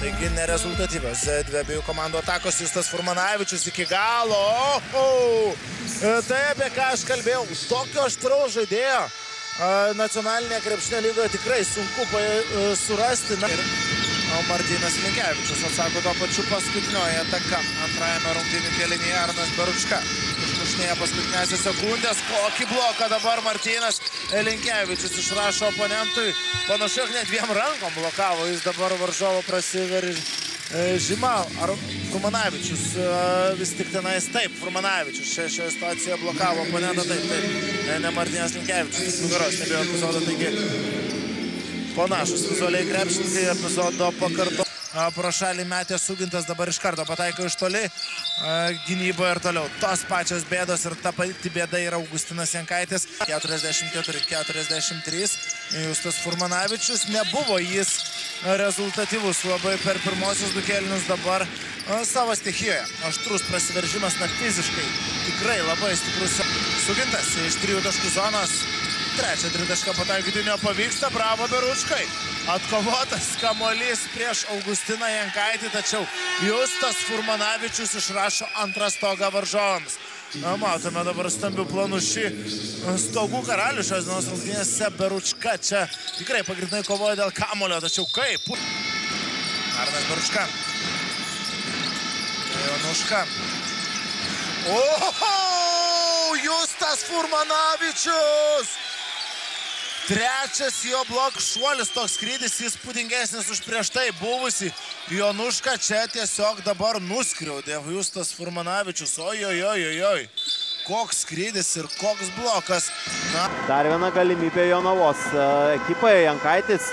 Taigi nerezultatyvios dvi abiejų komandų atakos. Justas Furmanavičius iki galo. Tai apie ką aš kalbėjau. Tokio aštraus žaidėjo nacionalinėje krepšinio lygoje tikrai sunku surasti. Martynas Linkevičius atsako tuo pačiu paskutinioje ataka. Antrajame rungtynių kėlinyje Arnas Beručka išmušinėja paskutinėse sekundės. Kokį bloką dabar Martynas Linkevičius išrašo oponentui. Panašu, net dviem rankom blokavo. Jis dabar varžovo prasiveržimą. Ar Furmanavičius vis tik tenais taip. Furmanavičius šioje situacijoje blokavo oponentą. Taip. Ne Martynas Linkevičius. Nugaros nebėjo epizodo. Taigi panašus vizualiai krepšininkai epizodo pakarto. Pro šalį metė Sugintas, dabar iš karto pataiko iš toli. Gynyboje ir toliau. Tos pačios bėdos ir ta pati bėda yra Augustinas Jankaitis. 44-43. Justas Furmanavičius. Nebuvo jis rezultatyvus labai per pirmosius du kėlinius, dabar savo stichijoje. Aštrus prasiveržimas, fiziškai tikrai labai stiprus. Sugintas iš 3 taškų zonos. Trečią tritašką pataikyti nepavyksta, bravo Beručkai. Atkovotas kamuolys prieš Augustiną Jankaitį, tačiau Justas Furmanavičius išrašo antrą stogą varžovams. Matome dabar stambių planų šį stogų karalių šios dienos rungtynėse. Beručka čia tikrai pagrindinai kovoja dėl kamuolio, tačiau kaip? Arnas Beručka. Jonuška. Justas Furmanavičius! Trečias jo blok šuolis, toks skrydis įspūdingesnis už prieš tai buvusi. Jonuška čia tiesiog dabar nuskriaudė Justas Furmanavičius. Ojojojojoj. Koks skrydis ir koks blokas. Dar viena galimybė Jonavos ekipai. Jankaitis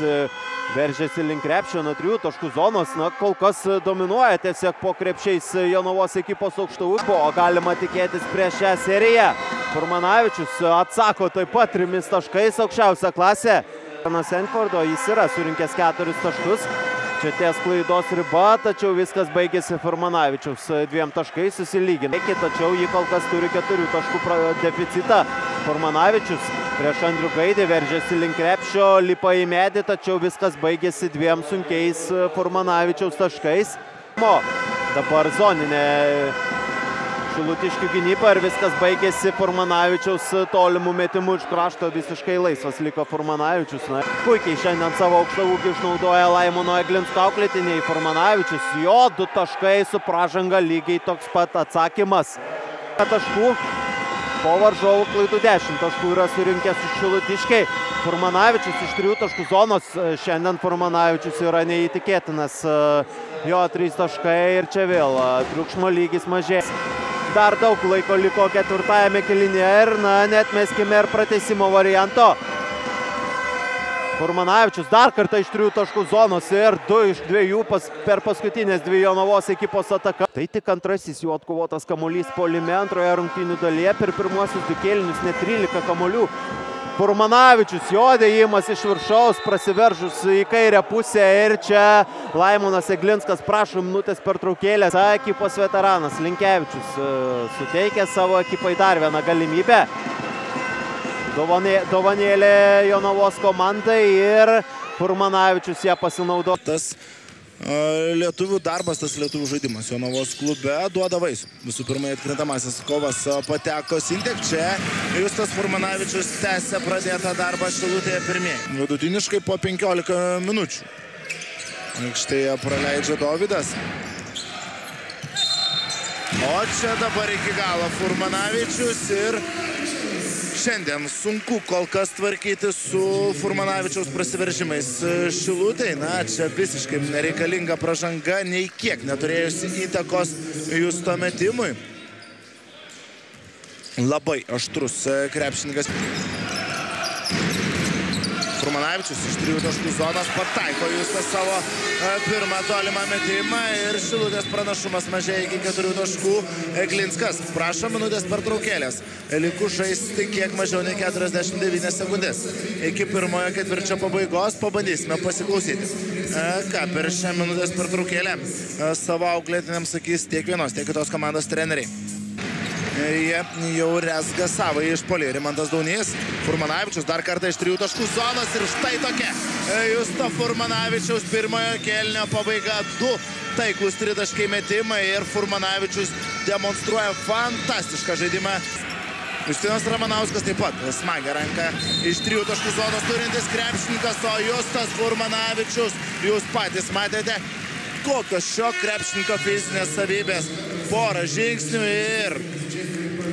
veržėsi link krepšio nuo 3 taškų zonos. Kol kas dominuoja tiesiog po krepšiais Jonavos ekipos aukštaūgių. O galima tikėtis prieš šią seriją. Furmanavičius atsako taip pat 3 taškais, aukščiausia klasė. Senfordo jis yra surinkęs 4 taškus. Čia ties klaidos riba, tačiau viskas baigėsi Furmanavičiaus 2 taškais susilygina. Tačiau jį kol kas turi 4 taškų deficitą. Furmanavičius prieš Andrių Gaidį veržėsi link krepšio, lipa į medį, tačiau viskas baigėsi 2 sunkiais Furmanavičiaus taškais. Dabar zoninė Šilutiškių gynyba ir viskas baigėsi Furmanavičiaus tolimų metimų iš krašto. Visiškai laisvas liko Furmanavičius. Puikiai šiandien savo aukštaūgį išnaudoja Laimono Eglinsko auklėtiniai. Furmanavičius, jo 2 taškai su pražanga, lygiai toks pat atsakymas. Taškų po varžovų klaidų 10 taškų yra surinkęs iš Šilutiškiai. Furmanavičius iš 3 taškų zonos. Šiandien Furmanavičius yra neįtikėtinas. Jo 3 taškai ir čia vėl triukšmo lygis mažės. Dar daug laiko liko ketvirtajame kėlinyje ir neatmeskime ir pratęsimo varianto. Furmanavičius dar kartą iš 3 taškų zonos ir 2 iš 2 per paskutinės 2 Jonavos ekipos ataka. Tai tik antrasis jų atkovotas kamuolys puolime antroje rungtynių dalyje. Per pirmuosius 2 kėlinius net 13 kamuolių. Furmanavičius, jo dėjimas iš viršaus, prasiveržus į kairę pusę ir čia Laimonas Eglinskas prašo minutės pertraukėlės. Ekipos veteranas Linkevičius suteikia savo ekipai dar vieną galimybę. Dovanėlė Jonavos komandai ir Furmanavičius ją pasinaudo. Tas lietuvių darbas, tas lietuvių žaidimas Jonavos klube duoda vaisių. Visų pirma, atkrintamasis kovas pateko Sintek. Čia Justas Furmanavičius tęsia pradėtą darbą Šilutėje pirmieji. Vidutiniškai po 15 minučių. Aikštėje praleidžia Dovydas. O čia dabar iki galo Furmanavičius ir šiandien sunku kol kas tvarkyti su Furmanavičiaus prasiveržimais Šilutėj. Čia visiškai nereikalinga pražanga, nei kiek neturėjusi įtakos Justo metimui. Labai aštrus krepšininkas. Furmanavičius iš 3 taškų zonos pataiko Justas savo pirmą tolimą metimą ir Šilutės pranašumas mažėja iki 4 taškų. Eglinskas prašo minutės pertraukėlės. Likus žaisti kiek mažiau nei 49 sekundės. Iki pirmojo ketvirčio pabaigos pabandysime pasiklausyti, ką per šią minutės pertraukėlę savo auklėtiniams sakys tiek vienos, tiek kitos komandos treneriai. Jie jau rezga savo išpolį. Rimantas Daunys, Furmanavičius dar kartą iš 3 taškų zonos ir štai tokia. Justo Furmanavičiaus pirmojo kėlinio pabaiga. 2 taiklus 3 taškai metimai ir Furmanavičius demonstruoja fantastišką žaidimą. Justinas Ramanauskas taip pat smagia ranką iš 3 taškų zonos turintis krepšininkas, o Justas Furmanavičius, jūs patys matėte, kokios šio krepšininko fizinės savybės. Porą žingsnių ir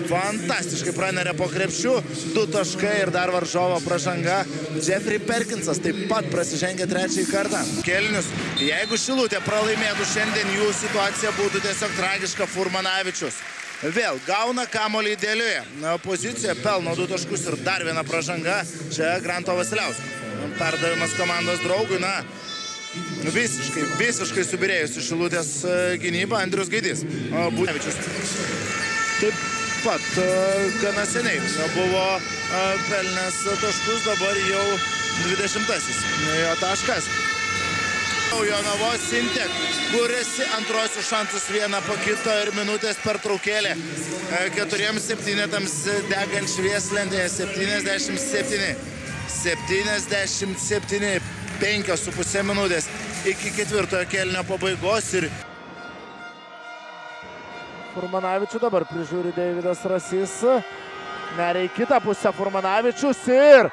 fantastiškai praneria po krepšių. 2 taškai ir dar varžovo pražanga. Jeffrey Perkinsas taip pat prasižengia 3 kartą. Kelinius, jeigu Šilutė pralaimėtų šiandien, jų situacija būtų tiesiog tragiška. Furmanavičius vėl gauna kamuolį idealioje pozicijoje, pelno 2 taškus ir dar viena pražanga. Čia Granto Vasiliausko perdavimas komandos draugui. Na, visiškai subirėjusi Šilutės gynyba. Andrius Gaidys. Bunevičius taip pat gana seniai buvo pelnęs taškus, dabar jau 20-asis jo taškas. Jonavos Sintek kuriasi antrosius šansus vieną po kito ir minutės pertraukėlė 4-7 degant švieslentėje. 77, 5,5 minutės iki 4 kėlinio pabaigos. Ir Furmanavičių dabar prižiūri Deividas Rasys. Neria į kitą pusę Furmanavičius ir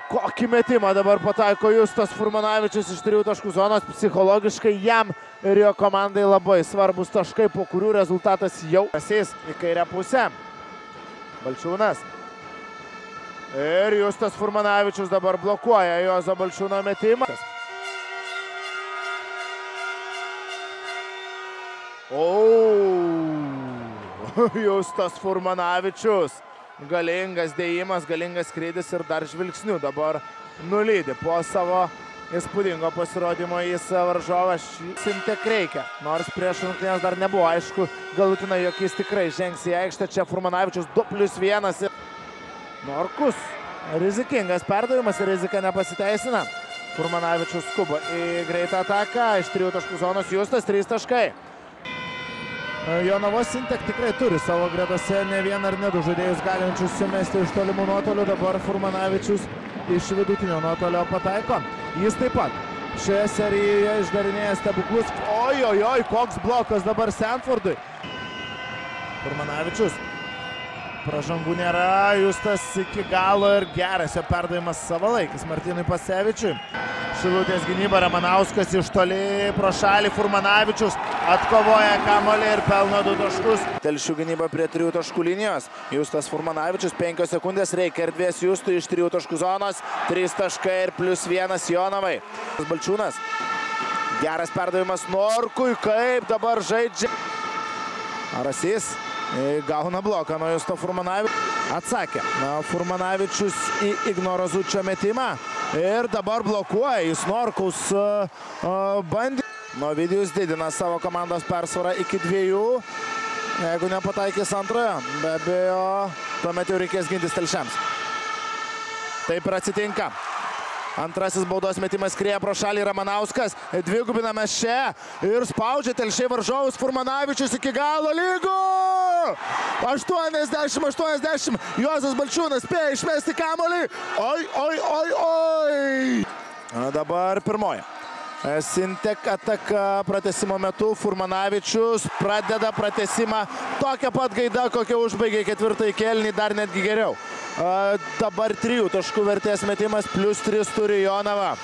kokį metimą dabar pataiko Justas Furmanavičius iš 3 taškų zonos. Psichologiškai jam ir jo komandai labai svarbus taškai, po kurių rezultatas jau Rasys į kairę pusę. Balčiūnas. Ir Justas Furmanavičius dabar blokuoja Juozo Balčiūno metimą. Justas Furmanavičius. Galingas dėjimas, galingas skrydis ir dar žvilgsniu dabar nulydi po savo įspūdingo pasirodymo į varžovą. Sintek reikia, nors prieš rungtynes dar nebuvo aišku galutinai, jog jis tikrai žengs į aikštę. Čia Furmanavičius 2+1. Norkus. Rizikingas perdavimas ir rizika nepasiteisina. Furmanavičius skuba į greitą ataką. Iš 3 taškų zonos Justas 3 taškai. Jonavos Sintek tikrai turi savo gretose ne vieną ar ne 2 žaidėjus galinčius sumesti iš tolimų nuotolių. Dabar Furmanavičius iš vidutinio nuotolio pataiko. Jis taip pat šioje serijoje išdarinėja stebuklus. Oi, koks blokas dabar Sanfordui. Furmanavičius. Pražangų nėra, Justas iki galo ir geras jo perdavimas savalaikis Martynui Pasevičiui. Šilutės gynyba, Ramanauskas iš toli pro šalį, Furmanavičius atkovoja kamuolį ir pelno 2 taškus. Telšių gynyba prie 3 taškų linijos. Justas Furmanavičius 5 sekundės, reikia erdvės Justui iš 3 taškų zonos. 3 taškai ir +1 Jonavai. Balčiūnas. Geras perdavimas Norkui, kaip dabar žaidžia. Rasys gauna bloką nuo Justo Furmanavičius. Atsakė Furmanavičius į Ignoro Zučio metimą. Ir dabar blokuoja jis Norkaus bandymą. Ovidijus didina savo komandos persvarą iki 2. Jeigu nepataikys antrojo, be abejo, tuomet jau reikės gintis telšiams. Taip ir atsitinka. Antrasis baudos metimas skrieja pro šalį Ramanauskas. Dvigubinamas čia ir spaudžia telšiai varžovus. Furmanavičius iki galo lygu. 80-80. Juozas Balčiūnas spėja išmesti kamuolį. Oi. Dabar pirmoji. Sintek ataka pratęsimo metu. Furmanavičius pradeda pratęsimą tokią pat gaidą, kokią užbaigė 4 kėlinį, dar netgi geriau. Dabar 3 taškų vertės metimas, +3 turi Jonava.